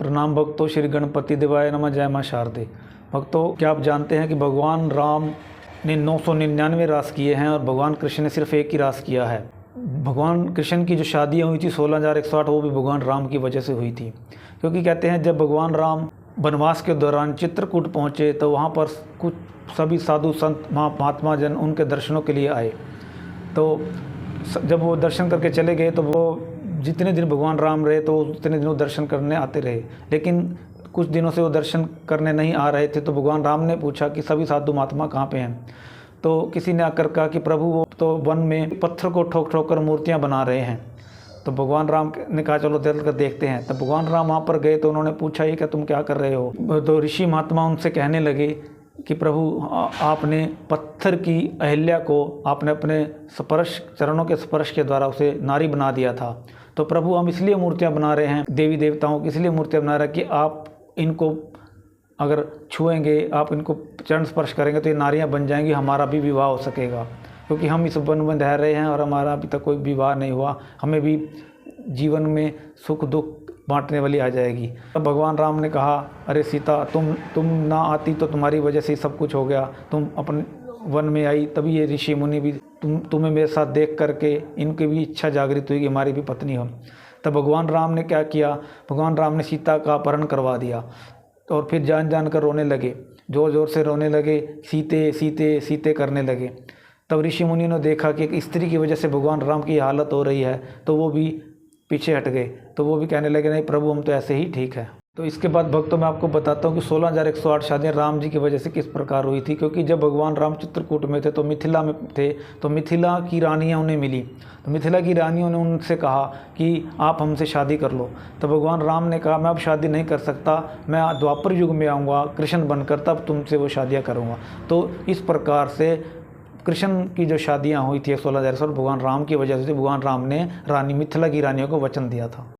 प्रणाम भक्तों, श्री गणपति देवाय नमः। जय मां शारदे। भक्तों, क्या आप जानते हैं कि भगवान राम ने 999 रास किए हैं और भगवान कृष्ण ने सिर्फ एक ही रास किया है। भगवान कृष्ण की जो शादियाँ हुई थी 16,108, वो भी भगवान राम की वजह से हुई थी। क्योंकि कहते हैं जब भगवान राम वनवास के दौरान चित्रकूट पहुँचे तो वहाँ पर कुछ सभी साधु संत महात्मा जन उनके दर्शनों के लिए आए। तो जब वो दर्शन करके चले गए तो वो जितने दिन भगवान राम रहे तो उतने दिनों दर्शन करने आते रहे। लेकिन कुछ दिनों से वो दर्शन करने नहीं आ रहे थे तो भगवान राम ने पूछा कि सभी साधु महात्मा कहाँ पे हैं। तो किसी ने आकर कहा कि प्रभु वो तो वन में पत्थर को ठोक ठोक कर मूर्तियाँ बना रहे हैं। तो भगवान राम ने कहा चलो चल कर देखते हैं। तब भगवान राम वहाँ पर गए तो उन्होंने पूछा ये क्या तुम क्या कर रहे हो। तो ऋषि महात्मा उनसे कहने लगे कि प्रभु आपने पत्थर की अहिल्या को आपने अपने स्पर्श चरणों के स्पर्श के द्वारा उसे नारी बना दिया था। तो प्रभु हम इसलिए मूर्तियाँ बना रहे हैं, देवी देवताओं की इसलिए मूर्तियाँ बना रहे हैं कि आप इनको अगर छुएंगे, आप इनको चरण स्पर्श करेंगे तो ये नारियाँ बन जाएंगी, हमारा भी विवाह हो सकेगा। क्योंकि हम इस वन में रह रहे हैं और हमारा अभी तक कोई विवाह नहीं हुआ, हमें भी जीवन में सुख दुख बांटने वाली आ जाएगी। तब भगवान राम ने कहा अरे सीता, तुम ना आती तो तुम्हारी वजह से ही सब कुछ हो गया। तुम अपन वन में आई तभी ये ऋषि मुनि भी तुम्हें मेरे साथ देख करके इनकी भी इच्छा जागृत हुई कि हमारी भी पत्नी हो। तब भगवान राम ने क्या किया, भगवान राम ने सीता का अपहरण करवा दिया और फिर जान जान कर रोने लगे, ज़ोर ज़ोर से रोने लगे, सीते सीते सीते करने लगे। तब ऋषि मुनि ने देखा कि एक स्त्री की वजह से भगवान राम की हालत हो रही है तो वो भी पीछे हट गए। तो वो भी कहने लगे नहीं प्रभु हम तो ऐसे ही ठीक है। तो इसके बाद भक्तों मैं आपको बताता हूँ कि 16,108 शादियाँ राम जी की वजह से किस प्रकार हुई थी। क्योंकि जब भगवान राम चित्रकूट में थे तो मिथिला में थे, तो मिथिला की रानियाँ उन्हें मिली। तो मिथिला की रानियों ने उनसे कहा कि आप हमसे शादी कर लो। तो भगवान राम ने कहा मैं अब शादी नहीं कर सकता, मैं द्वापर युग में आऊँगा कृष्ण बनकर, तब तुमसे वो शादियाँ करूँगा। तो इस प्रकार से कृष्ण की जो शादियाँ हुई थी 16,108 भगवान राम की वजह से भगवान राम ने रानी मिथिला की रानियों को वचन दिया था।